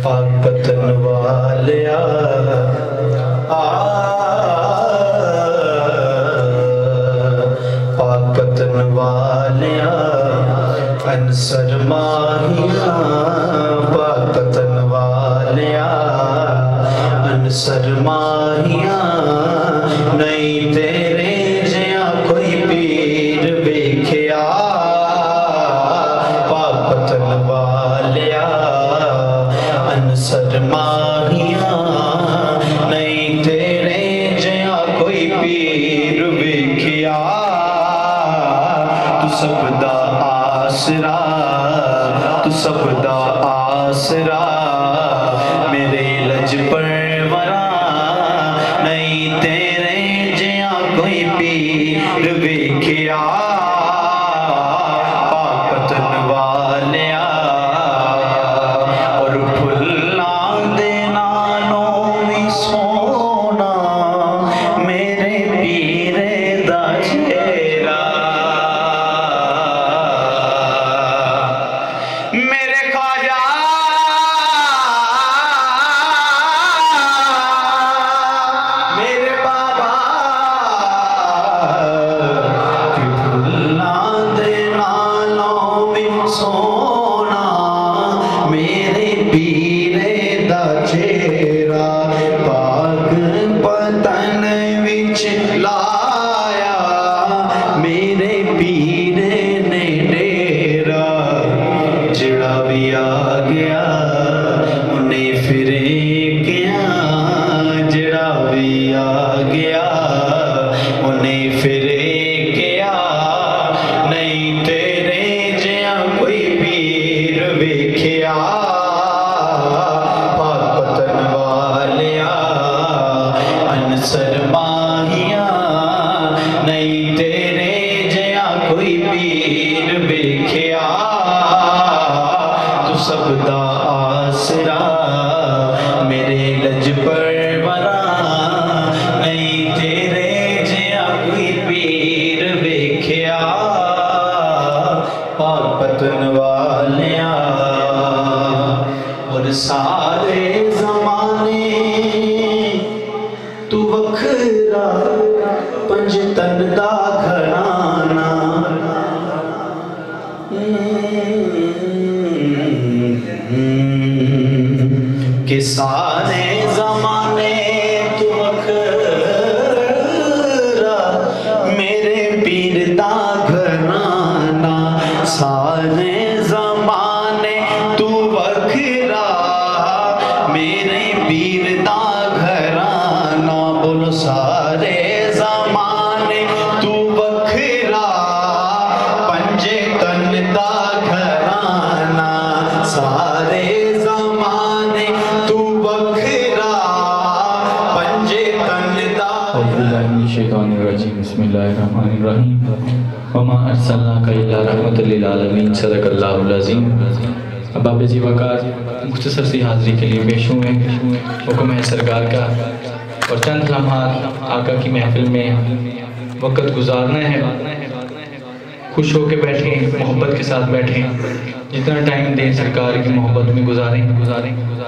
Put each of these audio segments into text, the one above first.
पाक पतन वालिया पाक पतन वालिया अनसर माहिया पाक पतन वालिया अनसर माहिया नहीं तेरे जिया कोई पीर वेख्या पाक पतन वालिया अनसर माहिया नहीं तेरे जिया कोई पीर वेख्या तू सबदा आसरा तू सबदा आसरा मेरे लज परवरा नहीं तेरे जिया कोई पीर वेख्या पाक पतन वालिया और फुल्लां दे नालों भी सोना मेरे पीरे दा चेहरा मेरे ख्वाजा मेरे बाबा कि फुल्लां दे नालों भी सोना मेरे पीरे दा चेहरा पाक पतन विच लाया मेरे पीरे ने डेरा जिड़ा भी आ गया उन्हें फिरे गया जिड़ा भी आ गया उन्हें फिरे गया नहीं तेरे जिया कोई पीर वेख्या पाक पतन वालिया अनसर माहिया नहीं तेरे जिया कोई पीर वेख्या तू सबदा आसरा मेरे लज परवरा नहीं तेरे जिया कोई पीर वेख्या पाक पतन वालिया और सारे जमाने तू वखरा पंज तन दा घराना कि सारे जमाने तू वखरा मेरे पीर दा घराना सारे जमाने तू वखरा मेरे पीर दा घराना बोलो सारे जमाने तू वखरा पंजे तन दा घराना सारे जमाने तू वखरा पंजे तन दा बिस्मिल्लाहिर्रहमानिर्रहीम वमा अर्सलनाका इल्ला रहमतल लिल आलमीन सदक़ल्लाहुल अज़ीम। अहबाब जी वक़ार मुख्तसर सी हाज़िरी के लिए पेश हुए हुक्म है सरकार का और चंद लम्हात आका की महफिल में वक़्त गुजारना है। खुश होकर बैठें, मोहब्बत के साथ बैठें, जितना टाइम दें सरकार की मोहब्बत में गुजारें।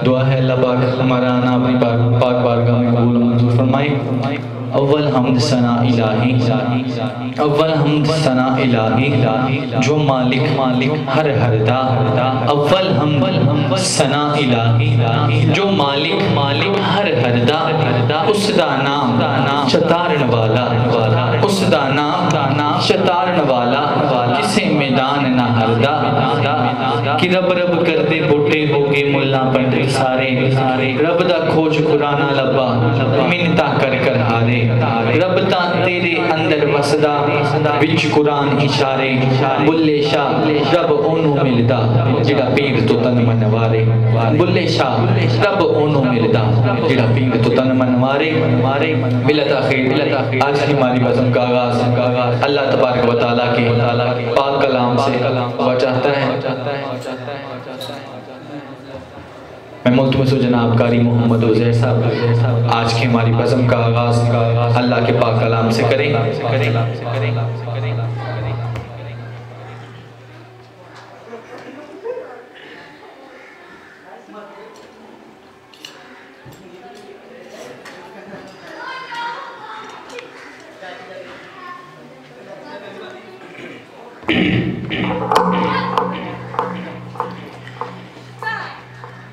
दुआ है अल्लाह पाक हमारा आना अपनी पाक बारगाह में कबूल मंजूर फरमाए। अव्वल हमद सना इलाही, अव्वल हमद सना इलाही जो मालिक हर हरदा। अव्वल हमद सना इलाही जो मालिक हर हरदा। उसदा नाम शतारण वाला, उसदा नाम शतारण वाला किसे मैदान ना हरदा। कि रब रब करते बूटे हो गए मुल्ला पंडित सारे, रब दा खोज कुराना लब्बा मिन्नता कर कर हारे। रब ता तेरे अंदर वसदा विच कुरान इशारे। बुल्ले शाह रब ओनू मिलदा जिड़ा पीर तो तन मनवारे। बुल्ले शाह रब ओनू मिलदा जिड़ा पीर तो तन मनवारे। बिलत आखिर आज हमारी बज़म का आगाज़ अल्लाह तबारक व तआला के पाक कलाम से हुआ चाहता है। मैं मुल्तमस हूँ जनाब कारी मोहम्मद उज़ैर साहब आज की हमारी बज़म का आगाज़ अल्लाह के पाक कलाम से करें।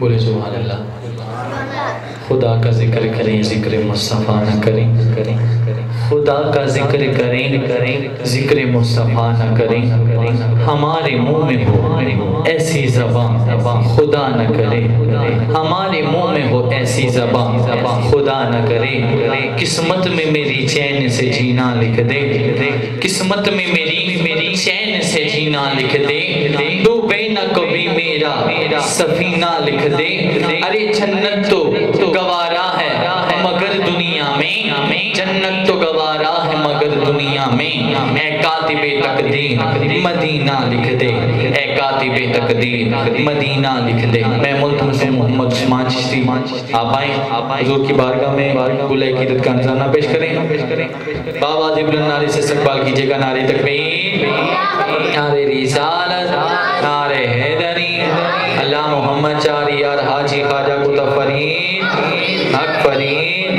बोले सुभान अल्लाह। खुदा का जिक्र करें जिक्र मुस्तफ़ा न करें, खुदा का जिक्र करें जिक्र मुस्तफ़ा न करें, हमारे मुंह में हो ऐसी ज़बान खुदा न करे, हमारे मुंह में हो ऐसी ज़बान खुदा न करे। किस्मत में मेरी चैन से जीना लिख दे, किस्मत में मेरी चैन से जीना लिख दे, डूबे न कभी मेरा सफीना लिख दे। अरे जन्नत तो गवारा है मगर दुनिया में, जन्नत तो गवारा है मगर दुनिया में, ए कातिबे तकदीर मदीना लिख दे, ए कातिबे तकदीर मदीना लिख दे। मैं मुल्तमस मोहम्मद उस्मान चिश्ती आप आए हुजूर की बारगाह में गुल अक़ीदत का नज़राना पेश करें। बाबा बुलंद नारे से इस्तक़बाल कीजिएगा। नारे तकबीर, नारे रिसालत, नारे हैदरी, अल्लाह मोहम्मद चारी यार हाजी ख्वाजा कुतुब फरीद हक फरीद।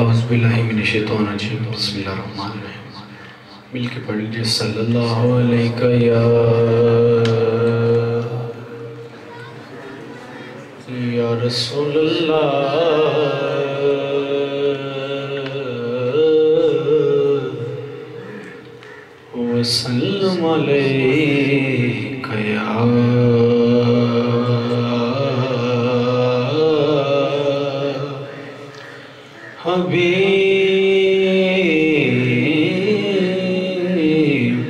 औज़ु बिल्लाहि मिनश शैतानिर रजीम, बिस्मिल्लाहिर रहमानिर रहीम। मिलके पढ़ लीजिए सल्लल्लाहु अलैहि या रसूलल्लाह वसल्लम अलैका या हबीब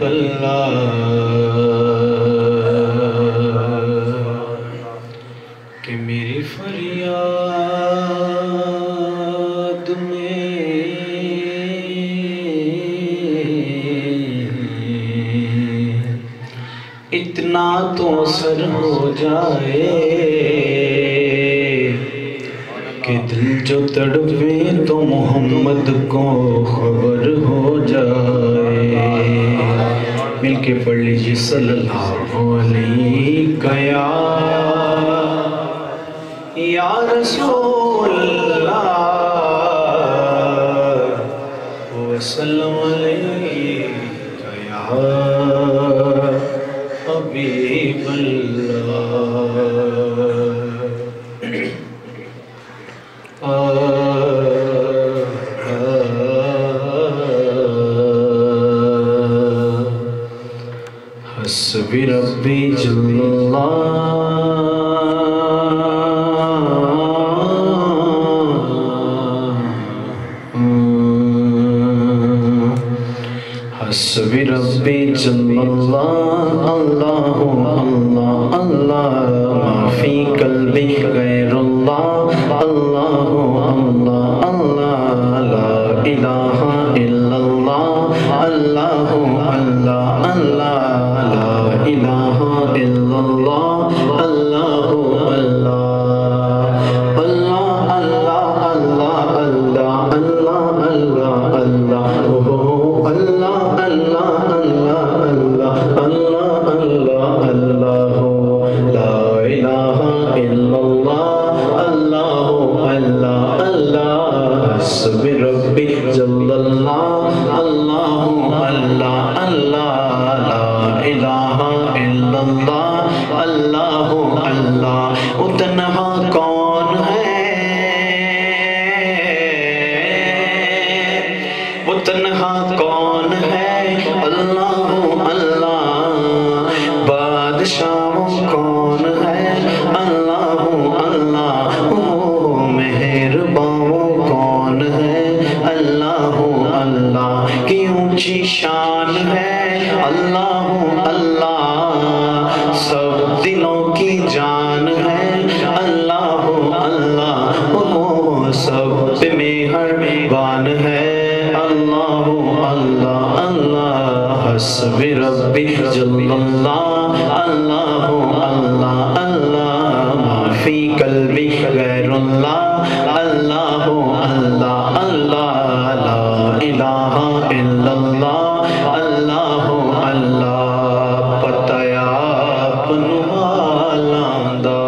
अल्लाह। कि मेरी फरियाद में मौसर हो जाए कि दिल जो तड़पे तो मोहम्मद को खबर हो जाए। मिलके पढ़ लीजिए सल्लल्लाहु अलैहि या रसूल अल्लाह वसल्लम अलैका या हबीब हस्बी रब्बी हस्बी रब्बी जल्लल्लाह अल्लाहु अल्लाह अल्लाह माफी कल्बी गैरुल्लाह अल्लाहु अल्लाह अल्लाह ला इलाहा इल्लल्लाह अल्लाहु अल्लाह अल्लाह ला इलाहा इल्लल्लाह अल्लाहु अल्लाह अल्लाह अल्लाह अल्लाह अल्लाह अल्लाह अल्लाह अल्लाह अल्लाह अल्लाह अल्लाह अल्लाह अल्लाह अल्लाह ला इलाहा इल्लल्लाह अल्लाहु अल्लाह अल्लाह हस्बी रब्बी जल्लल्लाह अल्लाहु अल्लाह अल्लाह ला इलाहा इल्लल्लाह अल्लाहु अल्लाह। वो तन्हा कौन है, वो तन्हा कौन है, अल्लाहु अल्लाह। बादशाह कौन है, अल्लाहु अल्लाह। मेहरबान कौन है, अल्लाहु अल्लाह। की ऊंची शान है, अल्लाहु अल्लाह। सब दिलों की जान है, अल्लाहु अल्लाह। सब पे मेहरबान है, अल्लाहु अल्लाह अल्लाह। हस्बी रब्बी जल्लल्लाह अल्लाहु अल्लाह अल्लाह माफी कल्बी गैरुल्लाह अल्लाहु अल्लाह अल्लाह ला इलाहा इल्लल्लाह अल्लाहु अल्लाह। पताया पनुवालांदा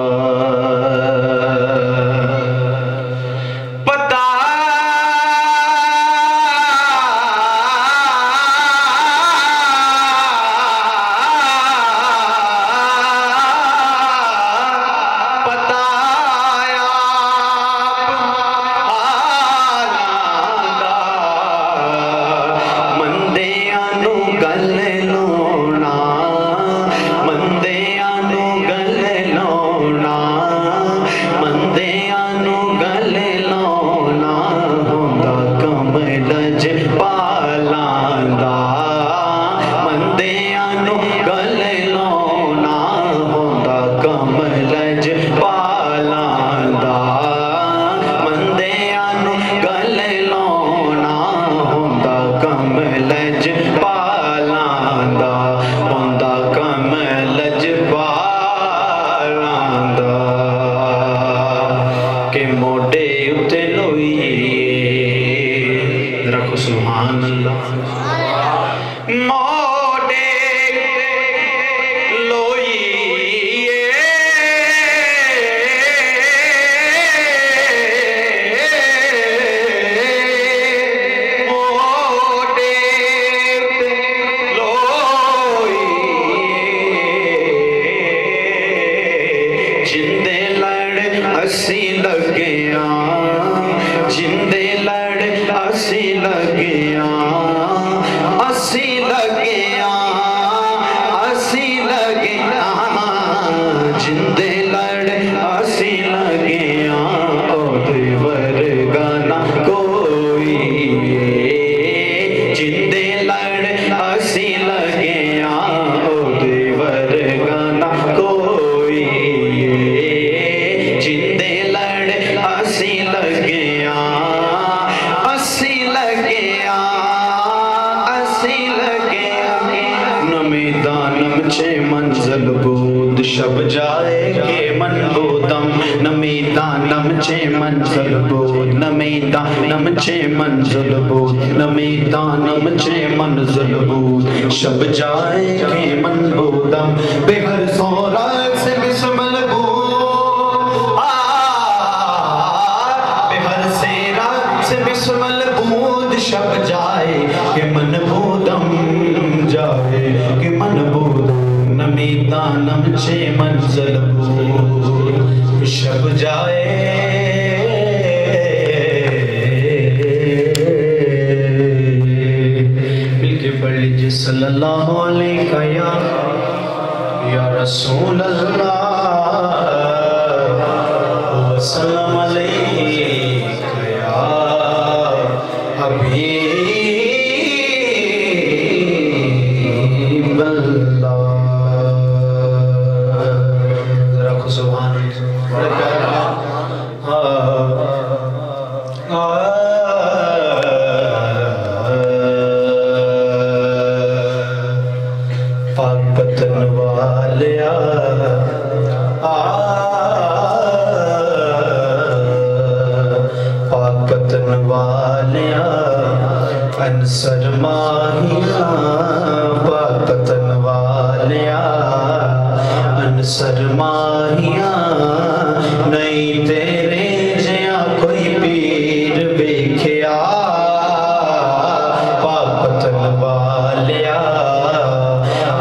जिंदे लड़ असी लगिया शब जाए के मन बोदम नमीता नमचे मंजिल बोध नमीता नमचे मंजिल बोध नमीता नमचे मंजिल बोध शब जाए के मन बोदम बेहर सोरा से बिस्मिल बोध बेहर सेरा से बिस्मिल बोध शब जाए के मन बोदम जाए के मन बोदम नमीता नमचे मंजिल बोध शब जाए मिलके पढ़ लीजिए सल्लल्लाहु अलैहि या रसूल अल्लाह वसल्लम अलैहि या हबीब अल्लाह। जरा खुद सुभान पाक पतन वालिया पाक पतन वालिया अनसर माहिया पाक पतन वालिया अनसर माहिया नहीं तेरे जिया कोई पीर वेख्या पाक पतन वालिया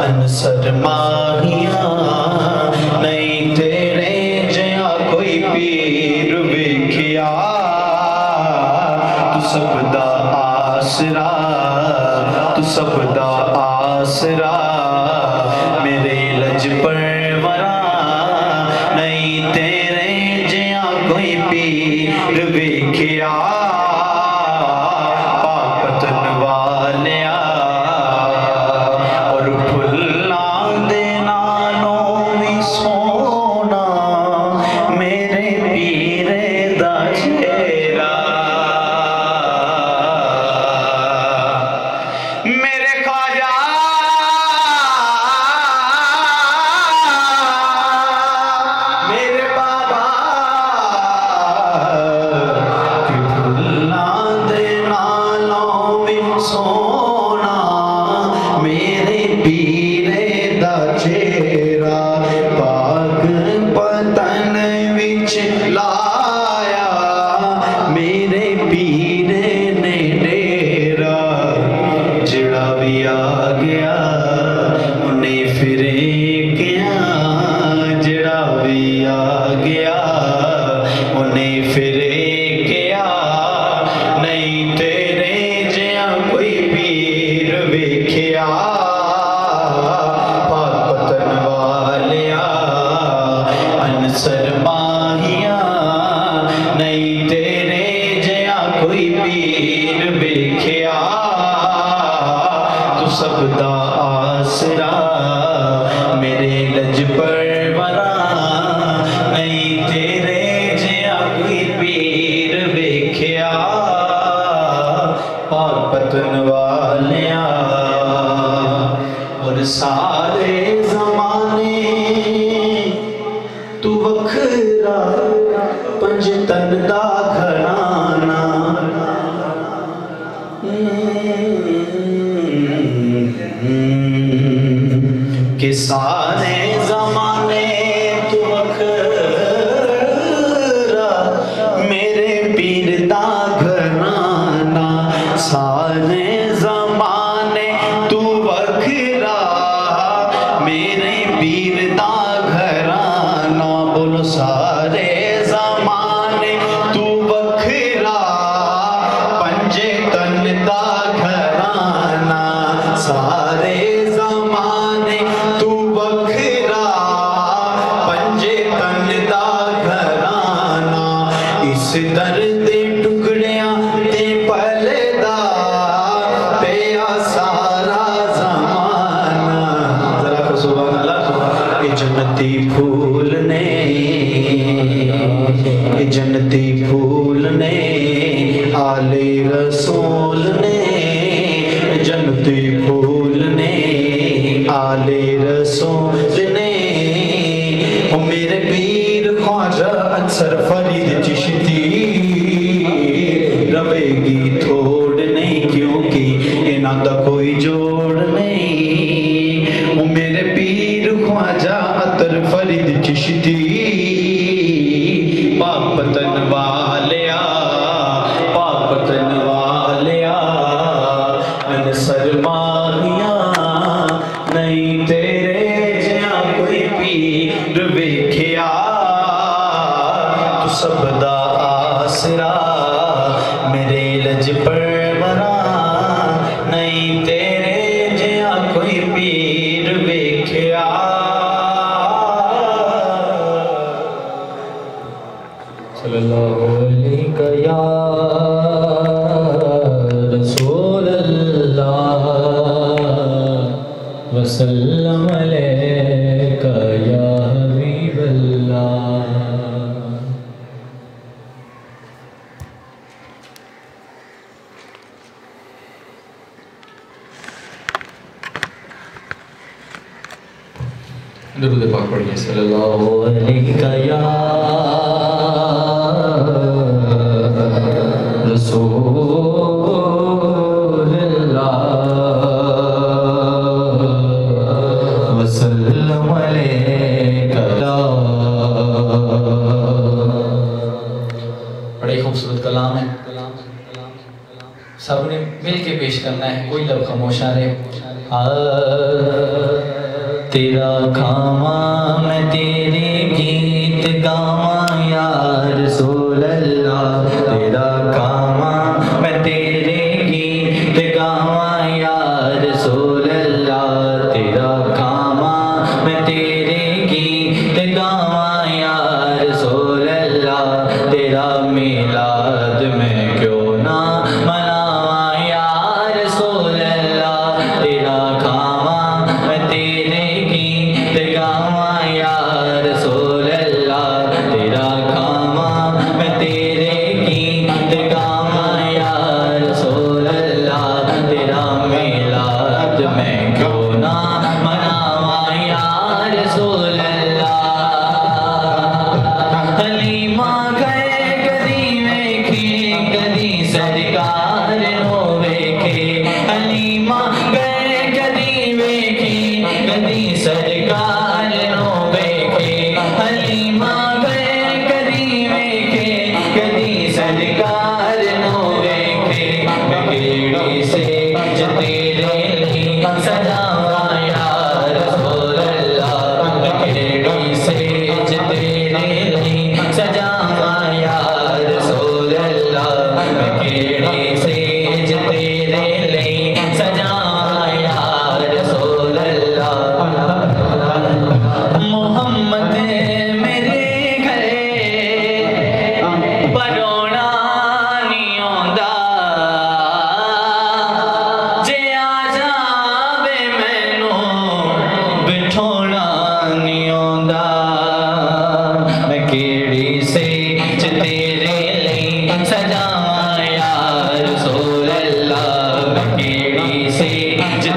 अनसर माहिया नहीं तेरे जिया कोई पीर वेख्या तू सबदा आसरा तू सबदा आसरा मेरे लज परवरा नहीं तेरे जिया कोई पीर वेख्या पापतन वालिया और फुल्लां दे नालों भी सोना मेरे पीरे दा चेहरा मेरे ख्वाजा मेरे बाबा कि फुल्लां दे नालों में सोना मेरे पीरे दा चेहरा पाक पतन विच लाया मेरे पीरे ने डेरा जिड़ा भी आ गया उन्हें फिरे गया जिड़ा भी आ गया उन्हें फिरे गया नहीं तेरे जिया कोई पीर वेख्या पाक पतन वालिया अनसर माहिया नहीं तेरे जिया कोई पीर वेख्या तू सबदा आसरा मेरे लज परवरा नहीं तेरे जिया कोई पीर वेख्या पाक पतन वालिया और सारे जमाने तू वखरा पंज तन दा घराना के सारे जमाने तू वखरा मेरे पीर दा घराना सारे जमाने तू वखरा मेरे पीर दा घराना बोलो सारे जमाने तू वखरा पंजे तन दा घराना सारे जमाने तू वखरा पंजे तन दा घराना इस दर्द टुकड़ियां ते पलदा पिया सारा जमाना। जरा सुभान अल्लाह। ये जन्नती फूल ने ये जन्नती फूल ने आले रसूल ने जन्नती फूल ने आले रसूल ने आसरा मेरे लज पर बना नहीं तेरे जिया कोई पीर वेख्या सल्लल्लाहु अलैहि या रसूल अल्लाह वसल्लम अलैका या हबीब अल्लाह। दुरूद पाक पढ़िए सल्लल्लाहु अलैहि या रसूल अल्लाह वसल्लम अलैका। बड़ा ही खूबसूरत कलाम है, सबने मिल के पेश करना है, कोई लब खामोश ना रहे। तेरा खामा मैं तेरे गीत गावा या रसूल अल्लाह, तेरा खामा मैं तेरे गीत गावा या रसूल अल्लाह, तेरा खामा मैं तेरे गीत गावा या रसूल अल्लाह, तेरा मिलाद मैं क्यों ना मनावा या रसूल अल्लाह, तेरा खामा मैं तेरे गीत गावा या रसूल अल्लाह, तेरा खामा मैं तेरे गीत गावा या रसूल अल्लाह, तेरा मिलाद मैं क्यों ना मनावा या रसूल अल्लाह। हलीमा गए कदी वेखे कदी सरकार नो वेखे, हलीमा गए कदी वेखे कदी सरकार नो वेखे, हलीमा गए कदी वेखे कदी सरकार नो वेखे, मैं केड़ी से तेरे लिए सजावा या रसूल अल्लाह, मैं केड़ी से तेरे लिए सजावा या रसूल अल्लाह, मैं केड़ी से तेरे लिए सजावा या रसूल अल्लाह। मोहम्मद मेरे घरे परोना नहीं आंदा, जे आ जावे मैनू बिठोना नहीं आंदा, मैं केड़ी से तेरे लिए सजावा या रसूल अल्लाह, मैं केड़ी से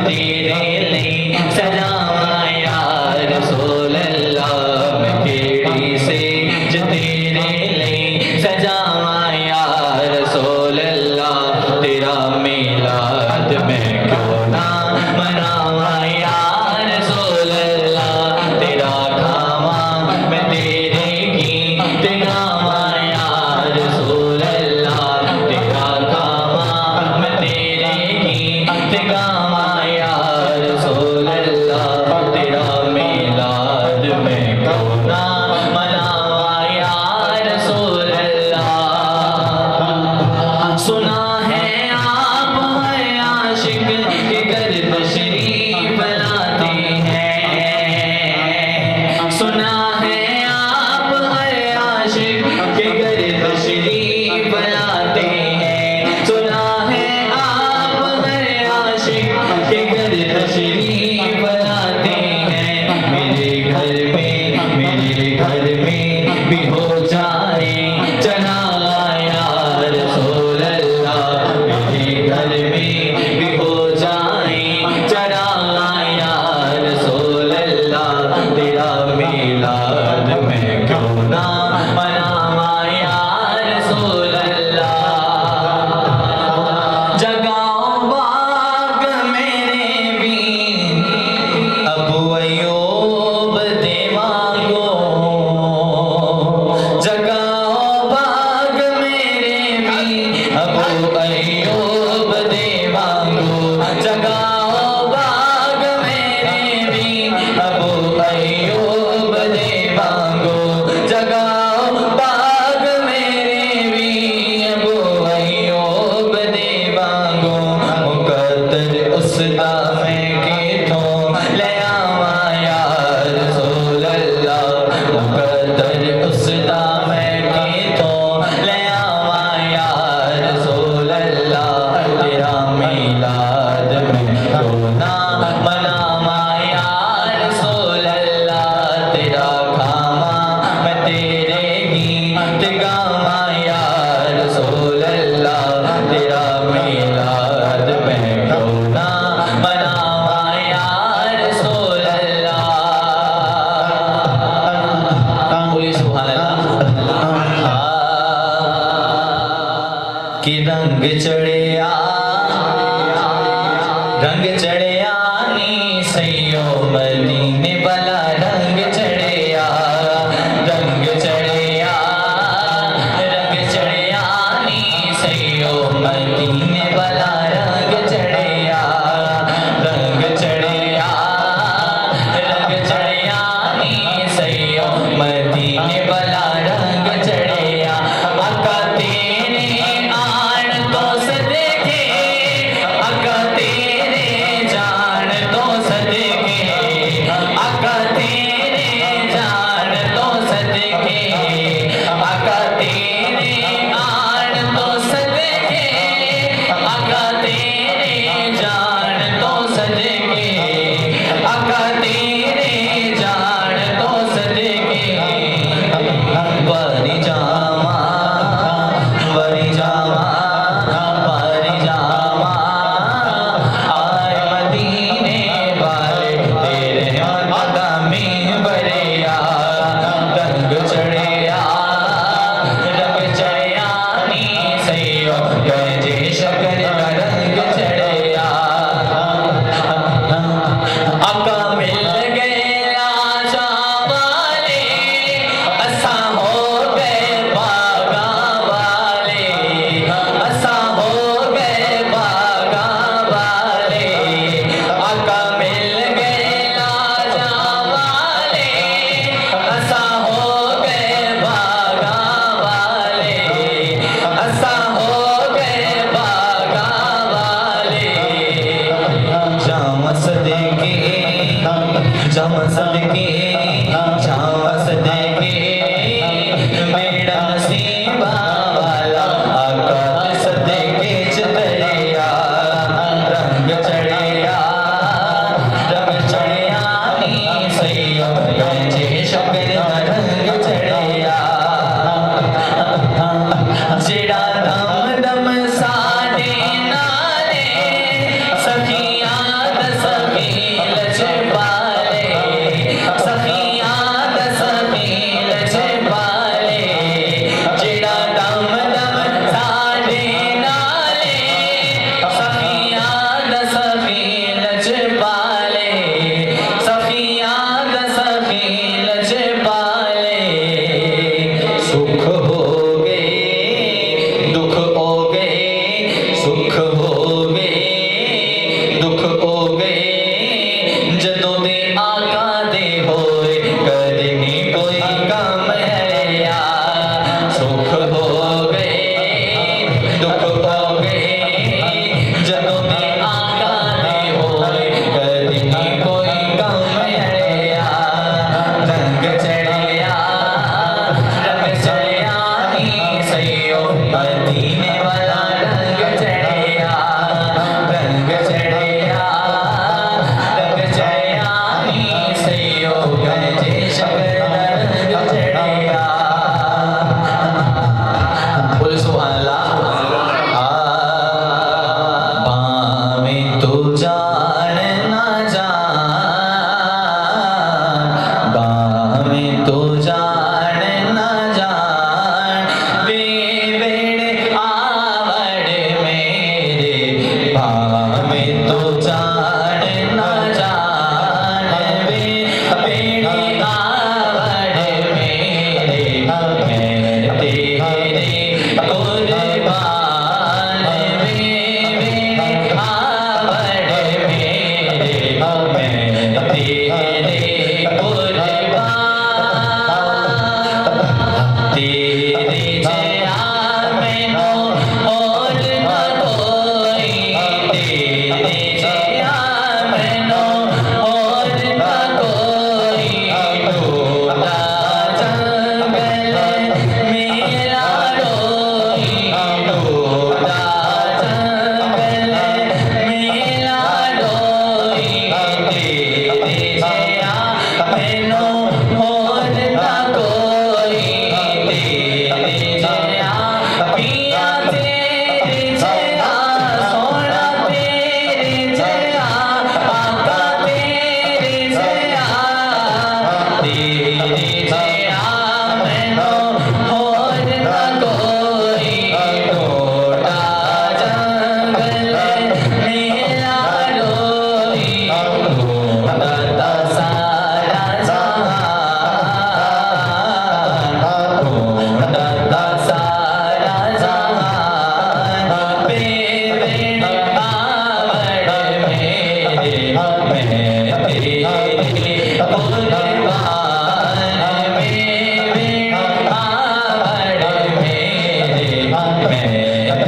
तेरे लिए सजावा या रसूल अल्लाह, मैं केड़ी से तेरे लिए सजावा या रसूल अल्लाह, तेरा मिलाद मैं क्यों ना मनावा या रसूल अल्लाह, तेरा खावा मैं तेरे गीत गावा या रसूल अल्लाह, अल्लाह तेरा मिलाद मैं क्यों ना मनावा या रसूल अल्लाह। बोलिए सुभान अल्लाह। कि रंग चढ़िया नी सैयो मदीने वाला रंग चढ़िया नी सैयो मदीने वाला रंग चढ़िया नी सैयो मदीने वाला रंग चढ़िया। आका तेरे आण तो सद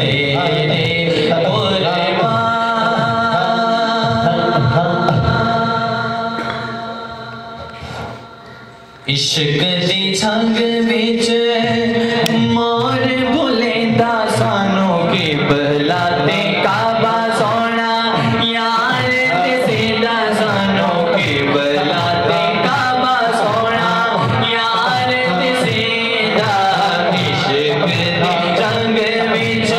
तेरे इश्क दी छंग विच मोर बुलेंदा सानू की बलाते काबा सोना यार तेसेदा सानू की बलाते काबा सोना यार तेसेदा इश्क दी छंग विच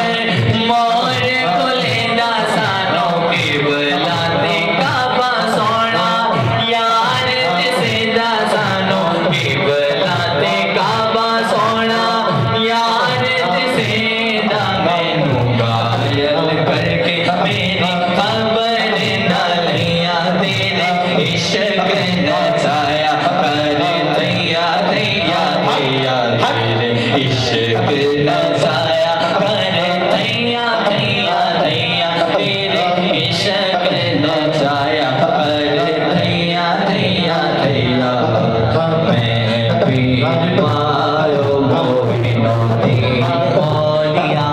मोर बुलेंदा सानू की बलाते काबा सोना यार तेसेदा सानू बलाते काबा सोना यार तेसेदा मैनू घायल करके मेरी खबर न लिया तेरे इश्क नचाया कर दैया दैया दैया तेरे इश्क नचाया कर दैया दैया दैया तेरे इश्क नचाया कर दैया दैया दैया पीर पायो मोहिनो तेरी औलिया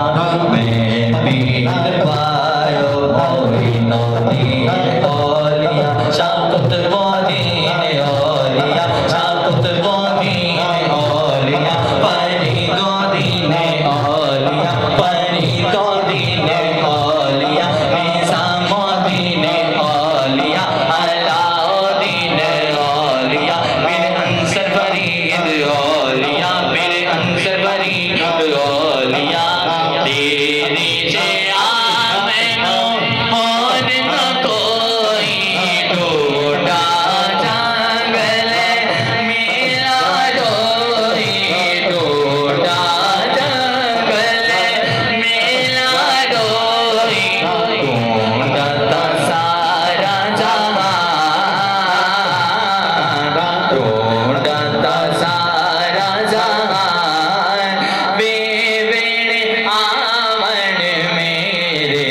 मैं पीर पायो मोहिनो तेरी औलिया शाकुत बोदीने औलिया शाकुत बोदीने औलिया परी गोदीने औलिया परी गोदीने औलिया निज़ामुद्दीने औलिया अलाउद्दीने औलिया मेरे अंसर फरीद औलिया मेरे अंसर फरीद औलिया तेरी जिया में मोहन न कोई टूटा जंगल मेरा डोरी टूटा जंगल मेरा डोरी ढूंढता सारा जहां ढूंढता सारा जहां बेवेड़े आमन मेरे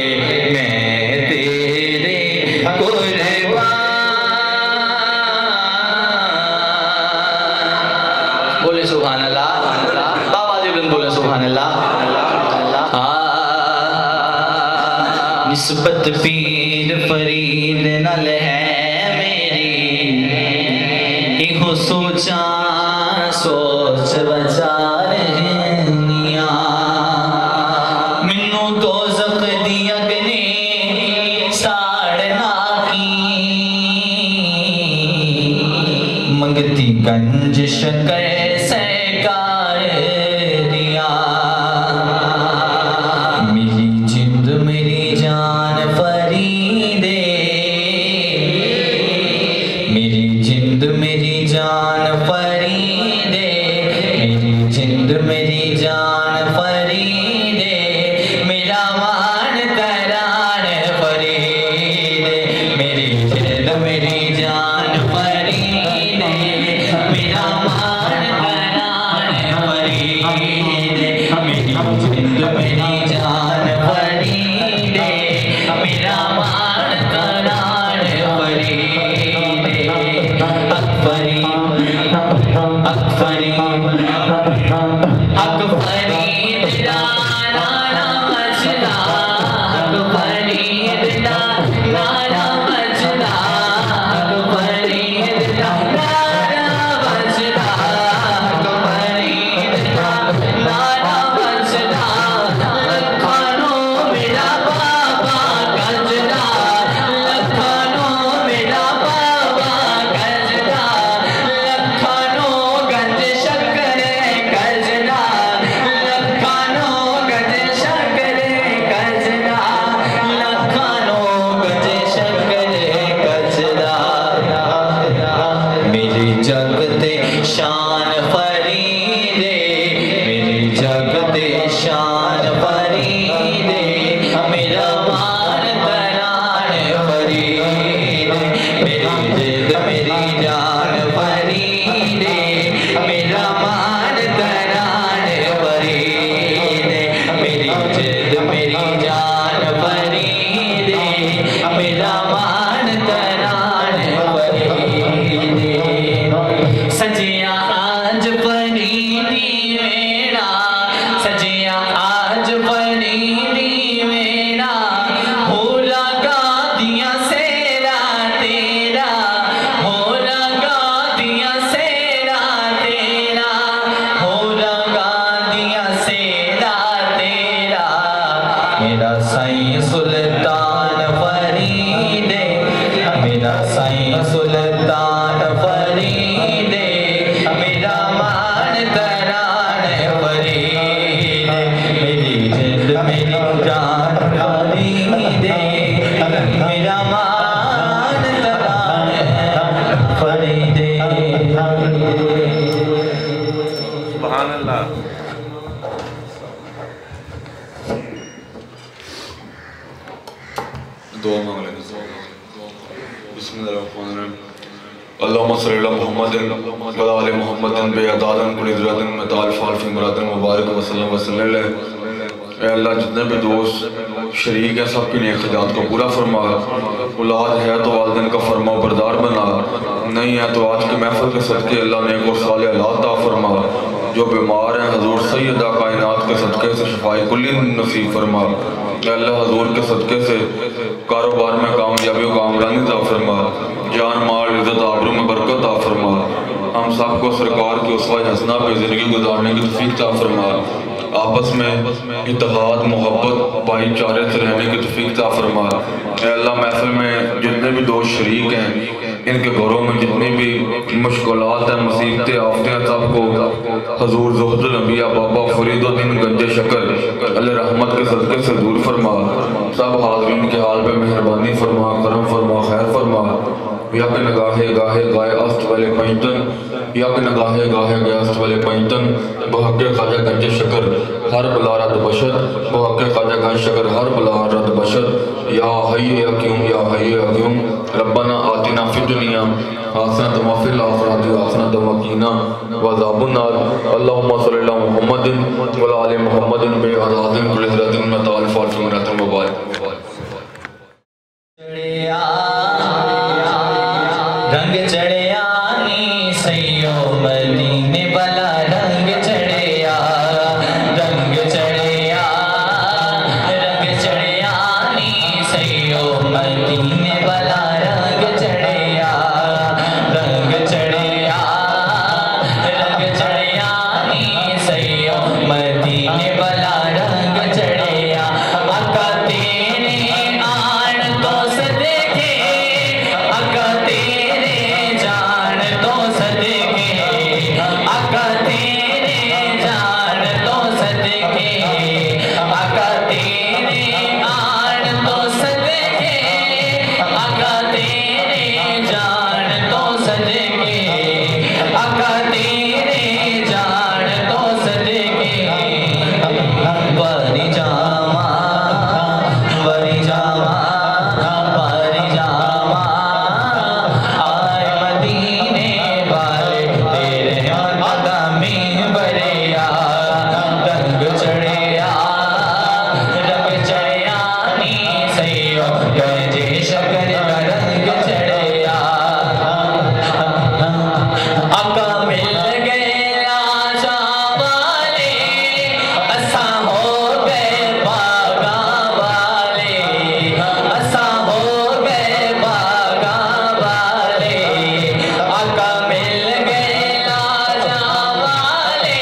मैं तेरे कुर्बान बोले सुभान अल्लाह बाबा जी बोले सुभान अल्लाह निस्बत पीर फरीद नाल है मेरी इहो सोचा सोच विचार मैनू दोज़ख दी अग्नि साड़ना की मंगती गंज शकर सरकार दिया मेरी जिंद मेरी जान फरीदे मेरी जिंद मेरी जान फरीदे मेरी जिंद मेरी जान फरीदे मेरा मान करान फरीदे मेरी जिंद मेरी जान फरीदे मेरा मान करान फरीदे मेरी जिंद मेरी जान फरीदे मेरा मान करान फरीदे अकबरी अकबरी अकबरी नाना मचदा अकबरी नाना मचदा अकबरी नाना मचदा अकबरी नाना मचदा लखनऊ मेरा बाबा गजदा लखनऊ मेरा बाबा गजदा लखनऊ गंज शक्कर गजदा लखनऊ गंज शक्कर गजदा लखनऊ गंज शक्कर गजदा मेरी जगते शान फरीदे मेरी जगते शान फरीदे मेरा मान करान फरीदे मेरी जिद मेरी जान फरीदे मेरा मान करान फरीदे मेरी जिद मेरी जान फरीदे मेरा मान करान फरीदे सजिया आज फरीदी मेरा सजिया आज फरीदी अल्लाह जितने भी दोस्त शरीक हैं सबकी नेक ख़िजात को पूरा फरमा। औलाद है तो वालिदैन का फरमा बरदार बना, नहीं है तो आज की महफिल के सदक़े अल्लाह नेक और साले औलाद अता फरमा। जो बीमार हैं हजूर सैयदा कायनात के सदक़े से शफाए कुल्ली नसीब फरमा। अल्लाह हजूर के सदक़े से कारोबार में कामयाबी और कामरानी अता फरमा। जान माल इज़्ज़त आबरू में बरकत अता फरमा। हम सबको सरकार की उसवा हसना पे ज़िंदगी गुजारने की तौफ़ीक़ अता फरमा। आपस में इत्तेहाद मोहब्बत भाईचारे से रहने की तौफ़ीक़ अता फरमा। अल्लाह महफिल में जितने भी दोस्त शरीक हैं इनके घरों में जितनी भी मुश्किलात हैं मुसीबतें आफतें हैं सबको हजूर ज़ुहदुल अंबिया बाबा फरीदुद्दीन गंजे शकर अल्लाह रहमत के सदक़े से दूर फरमा। सब हाज़रीन के हाल पे मेहरबानी फरमा, करम फरमा, खैर फरमा। या के नगाहे गाहे गाए अस्त वाले पैंतन, या के नगाहे गाहे गए अस्त वाले पैंतन बहक़े ख़ाजा गंजे शकर हर बला रद बशर, बहक़े ख़ाजा गंज शकर हर बला रद बशर। या हय्य या क़य्यूम, या हय्य या क़य्यूम रब्बना आतिना फ़िद दुनिया हसनतन व फ़िल आख़िरति हसनतन व क़िना अज़ाबन नार। अल्लाहुम्मा सल्लि अला मुहम्मदिन व अला आलि मुहम्मदिन बिअज़ादिन कुल्लि ज़रातिन नताल फ़ातिमिन रतन मुबारक। रंग चढ़िया नी सैयो मदीने वाला रंग चढ़िया, रंग चढ़िया, रंग चढ़िया नी सैयो मदीने वाला रंग चढ़िया, रंग चढ़िया, रंग चढ़िया नी सैयो मदीने वाला रंग चढ़िया। आका तेरे आन तो सदके, आका तेरे जान तो सदके, आका तेरे जान तो सदके, आका तेरे आन तो सदके, आका तेरे जान तो सदके, आका तेरे जान तो सदके। वरी जावा, वरी जावा, वरी जावा, आए मदीने वाले तेरे मकामी बरिया। रंग चढ़िया, रंग चढ़िया नी सैयो गंजे शकर का रंग चढ़िया। आका मिल गए आशा वाले, असा हो गए बागा वाले, असा हो गए बागा वाले। आका मिल गए आशा वाले,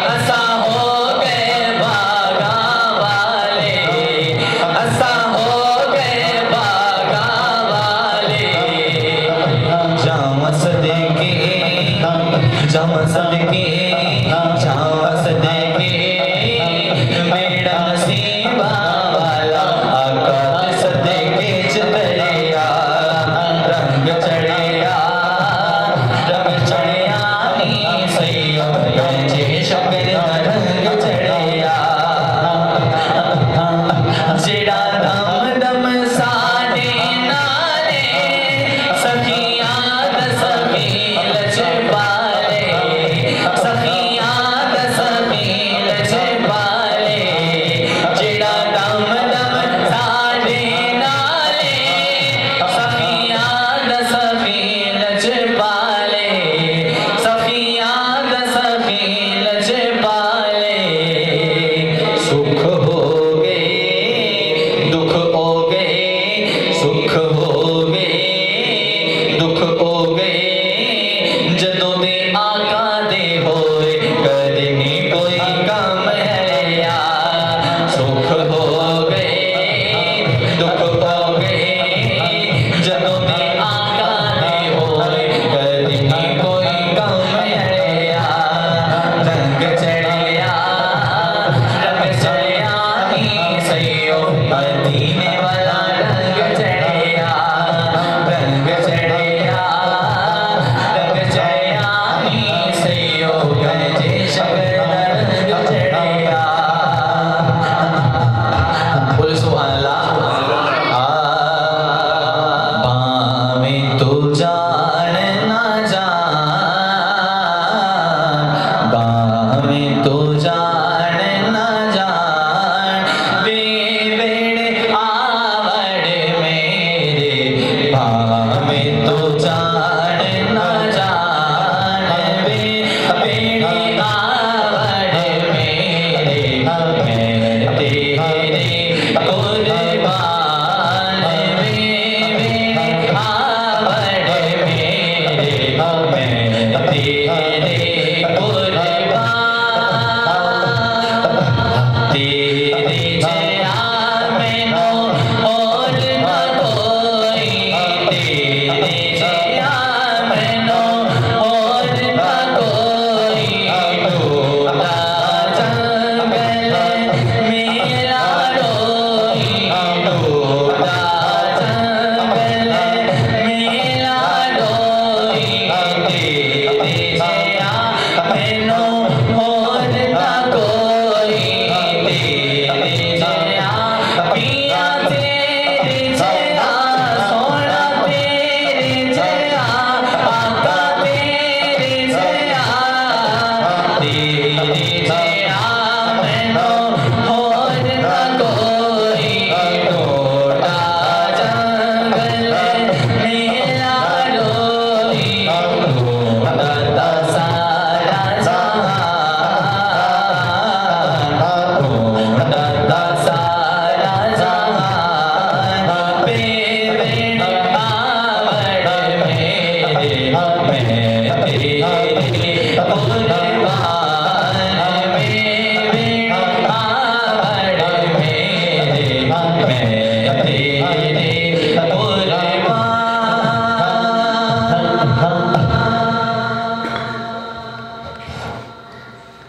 असा हो गए बागा वाले, असा हो गए बागा वाले। जावा सदके, जावा सदके, जावा सदके, मेरा नसीबा वाला आका सदके चढ़िया। रंग चढ़िया, रंग चढ़िया नी सैयो गंजे शकर रंग चढ़िया। जेड़ा दम दम साडे नाले सखियां दस मील च पाले,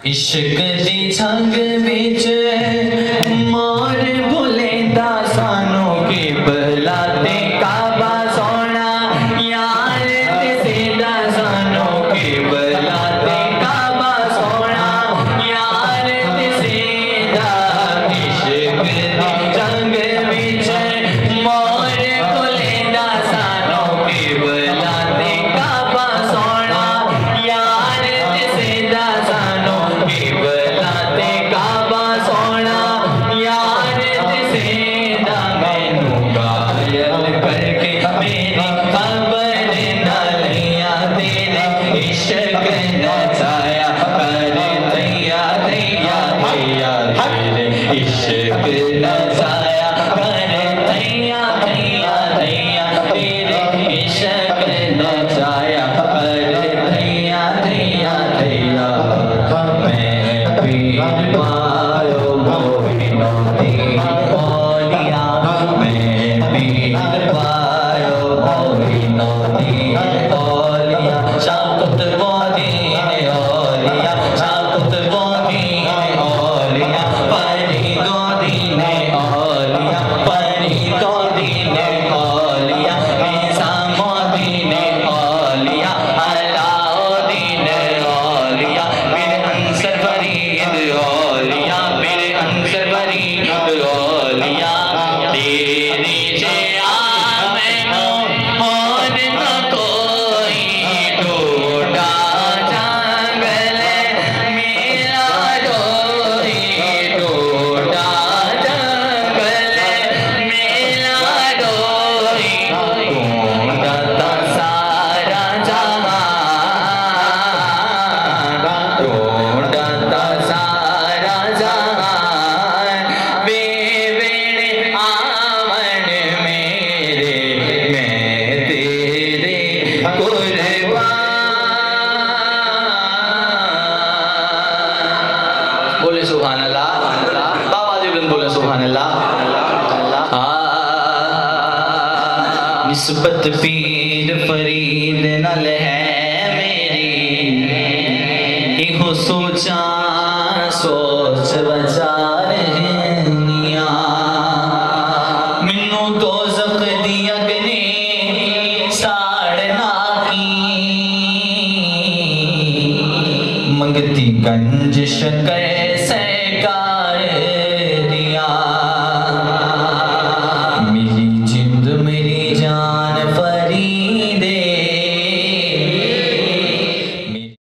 इश्क दी छंग विच मोर भुलेंदा सानू की बलाते काबा सोना यार सीधा सानू की बलाते काबा सोना यार सीधा इश्क दी छंग विच मोर भुलेंदा सानू की बलाते काबा सोना यार सीधा सानू बलाते काबा सोना यार सीधा मैनू घायल करके मेरी खबर न लिया तेरे इश्क नचाया कर दैया दैया दैया तेरे इश्क नचाया कर दैया दैया दैया तेरे इश्क नचाया कर दैया दैया दैया पीर पायो मोहिनो तेरी ओलिया मैं पीर पायो मोहिनो तेरी ओलिया शाकुत बोदीने ओलिया शाकुत बोदीने ओलिया परी गोदीने ओलिया परी गोदीने ओलिया निज़ाम मोदीने ओलिया अलाउद्दीन ओलिया मेरे अंसर फरीद ओलिया मेरे अंसर फरीद ओलिया तेरी जिया मैनू और न कोई टूटा जंगल मेरा डोरी टूटा जंगल मेरा डोरी ढूंढता सारा जहां ढूंढता सारा जहां बेवेड़े आमन मेरे मैं तेरे कुर्बान बोले सुभान अल्लाह बाबा जी बुलंद बोले सुभान अल्लाह निस्बत पीर फरीद नाल है मेरी इहो सोचा सोच विचार मैनू दोज़ख दी अग्नि साड़ना की मंगती गंज शकर